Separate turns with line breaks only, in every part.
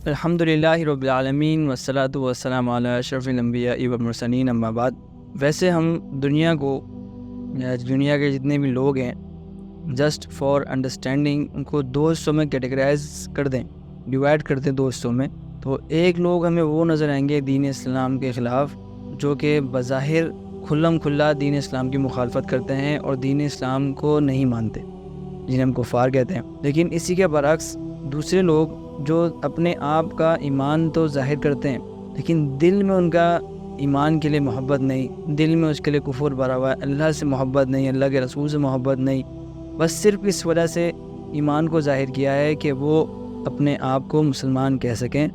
الحمدللہ رب العالمین والصلاۃ والسلام علی اشرف الانبیاء والمرسلین اما بعد۔ ویسے ہم دنیا کے جتنے بھی لوگ ہیں جسٹ فار انڈرسٹینڈنگ ان کو دو حصوں میں کیٹیگرائز کر دیں، ڈیوائڈ کر دیں دو حصوں میں، تو ایک لوگ ہمیں وہ نظر آئیں گے دین اسلام کے خلاف جو کہ بظاہر کھلم کھلا دین اسلام کی مخالفت کرتے ہیں اور دین اسلام کو نہیں مانتے، جنہیں ہم کفار کہتے ہیں۔ لیکن اسی کے برعکس دوسرے لوگ جو اپنے آپ کا ایمان تو ظاہر کرتے ہیں لیکن دل میں ان کا ایمان کے لیے محبت نہیں، دل میں اس کے لیے کفر بھرا ہوا ہے، اللہ سے محبت نہیں، اللہ کے رسول سے محبت نہیں، بس صرف اس وجہ سے ایمان کو ظاہر کیا ہے کہ وہ اپنے آپ کو مسلمان کہہ سکیں،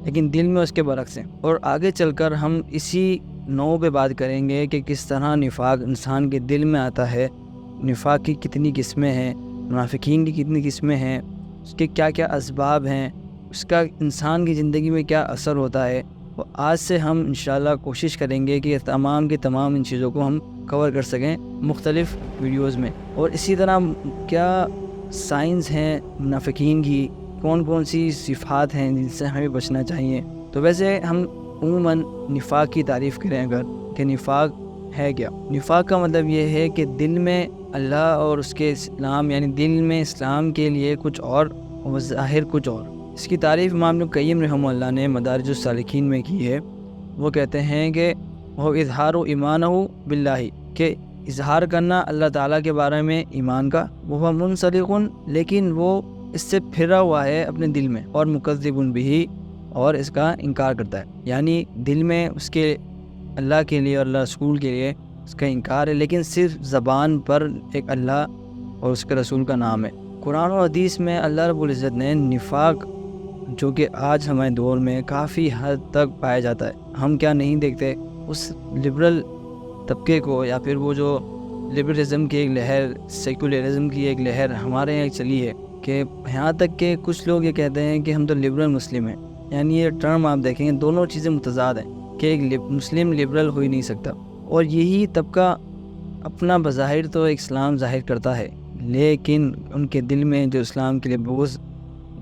لیکن دل میں اس کے برعکس ہیں۔ اور آگے چل کر ہم اسی نوع پہ بات کریں گے کہ کس طرح نفاق انسان کے دل میں آتا ہے، نفاق کی کتنی قسمیں ہیں، منافقین کی کتنی قسمیں ہیں، اس کے کیا کیا اسباب ہیں، اس کا انسان کی زندگی میں کیا اثر ہوتا ہے۔ اور آج سے ہم انشاءاللہ کوشش کریں گے کہ تمام کی تمام ان چیزوں کو ہم کور کر سکیں مختلف ویڈیوز میں۔ اور اسی طرح کیا سائنس ہیں منافقین کی، کون کون سی صفات ہیں جن سے ہمیں بچنا چاہیے۔ تو ویسے ہم عموماً نفاق کی تعریف کریں اگر کہ نفاق ہے کیا، نفاق کا مطلب یہ ہے کہ دل میں اللہ اور اس کے اسلام، یعنی دل میں اسلام کے لیے کچھ اور ظاہر کچھ اور۔ اس کی تعریف امام ابن قیم رحمہ اللہ نے مدارج السالکین میں کی ہے۔ وہ کہتے ہیں کہ وہ اظہار و ایمانہ باللہ، کہ اظہار کرنا اللہ تعالیٰ کے بارے میں ایمان کا، وہ منسلق، لیکن وہ اس سے پھرا ہوا ہے اپنے دل میں، اور مکذب بھی، اور اس کا انکار کرتا ہے، یعنی دل میں اس کے اللہ کے لیے اور اللہ رسول کے لیے اس کا انکار ہے، لیکن صرف زبان پر ایک اللہ اور اس کے رسول کا نام ہے۔ قرآن و حدیث میں اللہ رب العزت نے نفاق جو کہ آج ہمارے دور میں کافی حد تک پایا جاتا ہے، ہم کیا نہیں دیکھتے اس لبرل طبقے کو، یا پھر وہ جو لبرلزم کی ایک لہر، سیکولرزم کی ایک لہر ہمارے یہاں چلی ہے، کہ یہاں تک کہ کچھ لوگ یہ کہتے ہیں کہ ہم تو لبرل مسلم ہیں، یعنی یہ ٹرم آپ دیکھیں گے دونوں چیزیں متضاد ہیں، کہ ایک مسلم لبرل ہو ہی نہیں سکتا، اور یہی طبقہ اپنا بظاہر تو اسلام ظاہر کرتا ہے، لیکن ان کے دل میں جو اسلام کے لیے بغض،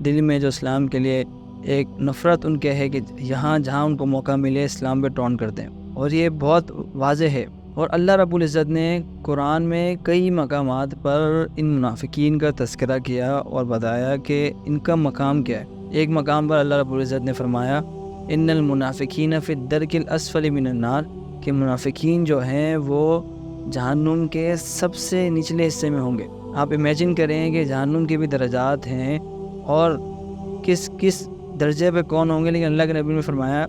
دل میں جو اسلام کے لیے ایک نفرت ان کے ہے، کہ یہاں جہاں ان کو موقع ملے اسلام پہ ٹون کرتے ہیں، اور یہ بہت واضح ہے۔ اور اللہ رب العزت نے قرآن میں کئی مقامات پر ان منافقین کا تذکرہ کیا اور بتایا کہ ان کا مقام کیا ہے۔ ایک مقام پر اللہ رب العزت نے فرمایا ان المنافقین فی الدرک الاسفل من النار، کہ منافقین جو ہیں وہ جہنم کے سب سے نچلے حصے میں ہوں گے۔ آپ امیجن کریں کہ جہنم کے بھی درجات ہیں اور کس درجے پہ کون ہوں گے، لیکن اللہ کے نبی نے فرمایا،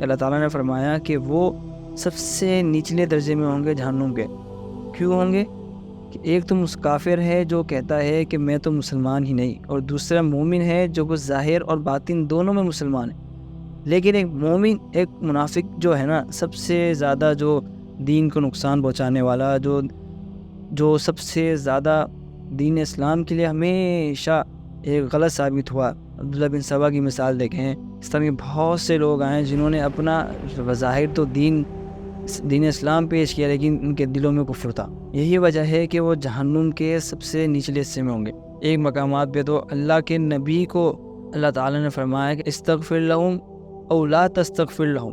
اللہ تعالیٰ نے فرمایا کہ وہ سب سے نچلے درجے میں ہوں گے جہنم کے۔ کیوں ہوں گے؟ کہ ایک تو کافر ہے جو کہتا ہے کہ میں تو مسلمان ہی نہیں، اور دوسرا مومن ہے جو کہ ظاہر اور باطن دونوں میں مسلمان ہے، لیکن ایک مومن، ایک منافق جو ہے نا، سب سے زیادہ جو دین کو نقصان پہنچانے والا، جو سب سے زیادہ دین اسلام کے لیے ہمیشہ ایک غلط ثابت ہوا۔ عبداللہ بن سبا کی مثال دیکھیں، اس طرح کے بہت سے لوگ آئے جنہوں نے اپنا بظاہر تو دین اسلام پیش کیا، لیکن ان کے دلوں میں کفر تھا۔ یہی وجہ ہے کہ وہ جہنم کے سب سے نچلے حصے میں ہوں گے۔ ایک مقامات پہ تو اللہ کے نبی کو اللہ تعالیٰ نے فرمایا کہ استغفر لہم او لا تستغفر لہم،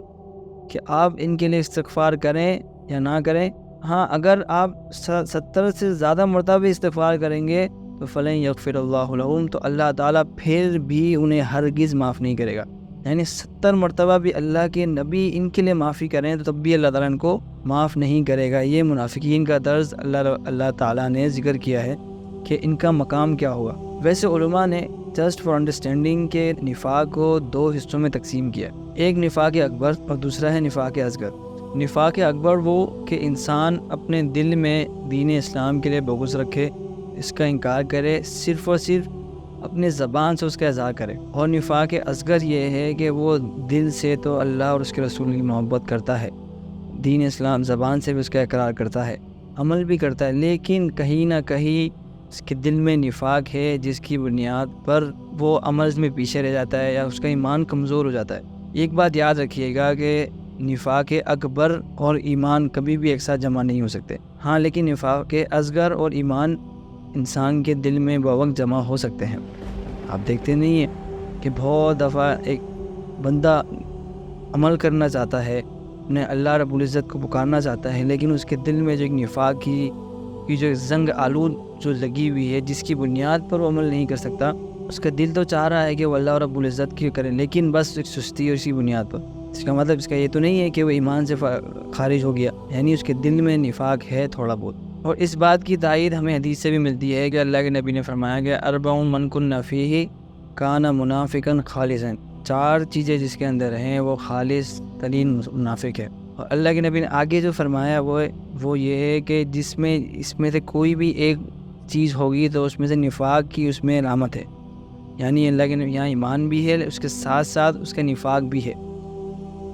کہ آپ ان کے لیے استغفار کریں یا نہ کریں، ہاں اگر آپ 70 سے زیادہ مرتبہ استغفار کریں گے تو فلن یغفر اللہ لہم، تو اللہ تعالیٰ پھر بھی انہیں ہرگز معاف نہیں کرے گا، یعنی 70 مرتبہ بھی اللہ کے نبی ان کے لیے معافی کریں تو تب بھی اللہ تعالیٰ ان کو معاف نہیں کرے گا۔ یہ منافقین کا درس اللہ تعالیٰ نے ذکر کیا ہے کہ ان کا مقام کیا ہوگا۔ ویسے علماء نے جسٹ فار انڈرسٹینڈنگ کے نفاق کو دو حصوں میں تقسیم کیا، ایک نفاق اکبر اور دوسرا ہے نفاق اصغر۔ نفاق اکبر وہ کہ انسان اپنے دل میں دین اسلام کے لیے بغض رکھے، اس کا انکار کرے، صرف اور صرف اپنے زبان سے اس کا اظہار کرے، اور نفاق اصغر یہ ہے کہ وہ دل سے تو اللہ اور اس کے رسول کی محبت کرتا ہے، دین اسلام زبان سے بھی اس کا اقرار کرتا ہے، عمل بھی کرتا ہے، لیکن کہیں نہ کہیں اس کے دل میں نفاق ہے، جس کی بنیاد پر وہ عمل میں پیچھے رہ جاتا ہے یا اس کا ایمان کمزور ہو جاتا ہے۔ ایک بات یاد رکھیے گا کہ نفاق اکبر اور ایمان کبھی بھی ایک ساتھ جمع نہیں ہو سکتے، ہاں لیکن نفاق اصغر اور ایمان انسان کے دل میں بوقت جمع ہو سکتے ہیں۔ آپ دیکھتے نہیں ہیں کہ بہت دفعہ ایک بندہ عمل کرنا چاہتا ہے، انہیں اللہ رب العزت کو پکارنا چاہتا ہے، لیکن اس کے دل میں جو ایک نفاق کی جو زنگ آلود جو لگی ہوئی ہے، جس کی بنیاد پر وہ عمل نہیں کر سکتا. اس کا دل تو چاہ رہا ہے کہ وہ اللہ رب العزت کی کرے، لیکن بس ایک سستی اور اسی بنیاد پر. اس کا مطلب اس کا یہ تو نہیں ہے کہ وہ ایمان سے خارج ہو گیا، یعنی اس کے دل میں نفاق ہے تھوڑا بہت. اور اس بات کی تائید ہمیں حدیث سے بھی ملتی ہے کہ اللہ کے نبی نے فرمایا کہ اربع من کن فیہ کان منافقا خالصا، 4 چیزیں جس کے اندر ہیں وہ خالص ترین منافق ہے. اور اللہ کے نبی نے آگے جو فرمایا وہ یہ ہے کہ اس میں سے کوئی بھی ایک چیز ہوگی تو اس میں سے نفاق کی اس میں علامت ہے. یعنی اللہ کے نبی یہاں ایمان بھی ہے، اس کے ساتھ ساتھ اس کا نفاق بھی ہے.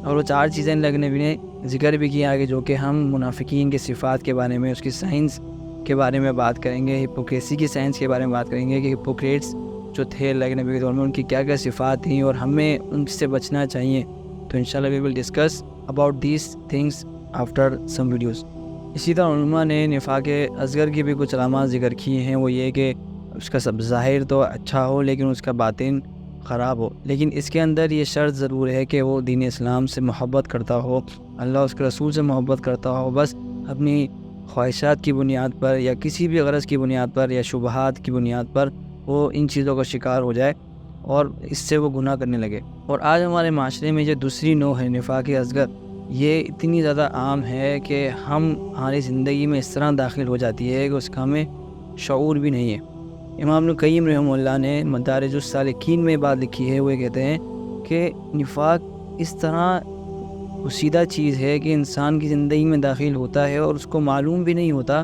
اور وہ 4 چیزیں اللہ کے نبی نے ذکر بھی کیا آگے، جو کہ ہم منافقین کے صفات کے بارے میں، اس کی سائنس کے بارے میں بات کریں گے، ہپوکریسی کی سائنس کے بارے میں بات کریں گے کہ ہپوکریٹس جو تھے اللہ کے نبی کے دور میں ان کی کیا کیا صفات تھیں اور ہمیں ان سے بچنا چاہیے. تو انشاءاللہ we will discuss about these things after some videos. اسی طرح علماء نے نفاق اصغر کی بھی کچھ علامات ذکر کی ہیں. وہ یہ کہ اس کا سب ظاہر تو اچھا ہو لیکن اس کا باطن خراب ہو، لیکن اس کے اندر یہ شرط ضرور ہے کہ وہ دین اسلام سے محبت کرتا ہو، اللہ اس کے رسول سے محبت کرتا ہو. بس اپنی خواہشات کی بنیاد پر یا کسی بھی غرض کی بنیاد پر یا شبہات کی بنیاد پر وہ ان چیزوں کا شکار ہو جائے اور اس سے وہ گناہ کرنے لگے. اور آج ہمارے معاشرے میں جو دوسری نوع ہے نفاق اصغر، یہ اتنی زیادہ عام ہے کہ ہماری زندگی میں اس طرح داخل ہو جاتی ہے کہ اس کا ہمیں شعور بھی نہیں ہے. امام ابن قیم رحمہ اللہ نے مدارج السالکین میں بات لکھی ہے. وہ یہ کہتے ہیں کہ نفاق اس طرح پوشیدہ چیز ہے کہ انسان کی زندگی میں داخل ہوتا ہے اور اس کو معلوم بھی نہیں ہوتا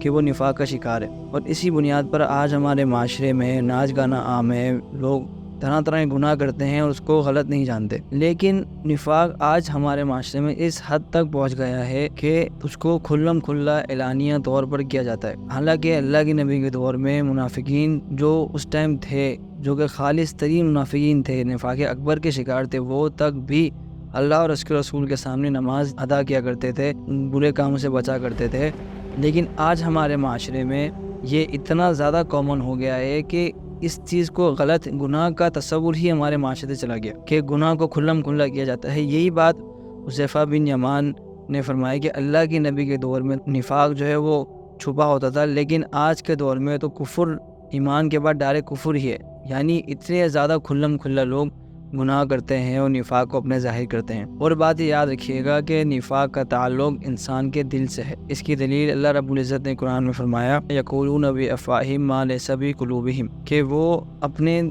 کہ وہ نفاق کا شکار ہے. اور اسی بنیاد پر آج ہمارے معاشرے میں ناچ گانا عام ہے، لوگ طرح طرح کے گناہ کرتے ہیں اور اس کو غلط نہیں جانتے. لیکن نفاق آج ہمارے معاشرے میں اس حد تک پہنچ گیا ہے کہ اس کو کھلم کھلا اعلانیہ طور پر کیا جاتا ہے. حالانکہ اللہ کے نبی کے دور میں منافقین جو اس ٹائم تھے، جو کہ خالص ترین منافقین تھے، نفاق اکبر کے شکار تھے، وہ تک بھی اللہ اور اس کے رسول کے سامنے نماز ادا کیا کرتے تھے، برے کاموں سے بچا کرتے تھے. لیکن آج ہمارے معاشرے میں یہ اتنا زیادہ کامن ہو گیا ہے کہ اس چیز کو غلط گناہ کا تصور ہی ہمارے معاشرے سے چلا گیا کہ گناہ کو کھلم کھلا کیا جاتا ہے. یہی بات حذیفہ بن یمان نے فرمایا کہ اللہ کے نبی کے دور میں نفاق جو ہے وہ چھپا ہوتا تھا، لیکن آج کے دور میں تو کفر، ایمان کے بعد ڈائریکٹ کفر ہی ہے. یعنی اتنے زیادہ کھلم کھلا لوگ گناہ کرتے ہیں اور نفاق کو اپنے ظاہر کرتے ہیں. اور بات یہ یاد رکھیے گا کہ نفاق کا تعلق انسان کے دل سے ہے. اس کی دلیل اللہ رب العزت نے قرآن میں فرمایا یقولون بافواہہم ما لیس فی قلوبہم، کہ وہ اپنے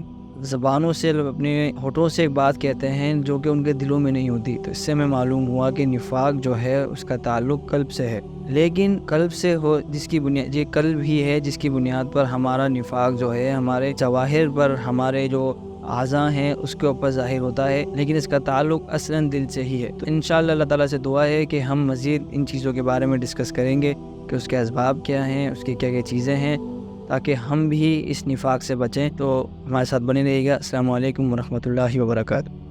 زبانوں سے، اپنے ہونٹوں سے ایک بات کہتے ہیں جو کہ ان کے دلوں میں نہیں ہوتی. تو اس سے ہمیں معلوم ہوا کہ نفاق جو ہے اس کا تعلق قلب سے ہے. لیکن قلب سے ہو جس کی بنیاد، یہ قلب ہی ہے جس کی بنیاد پر ہمارا نفاق جو ہے ہمارے جواہر پر، ہمارے جو اعضاء ہیں اس کے اوپر ظاہر ہوتا ہے، لیکن اس کا تعلق اصلاً دل سے ہی ہے. تو انشاءاللہ اللہ تعالیٰ سے دعا ہے کہ ہم مزید ان چیزوں کے بارے میں ڈسکس کریں گے کہ اس کے اسباب کیا ہیں، اس کی کیا کیا چیزیں ہیں، تاکہ ہم بھی اس نفاق سے بچیں. تو ہمارے ساتھ بنے رہیے گا. السلام علیکم ورحمۃ اللہ وبرکاتہ.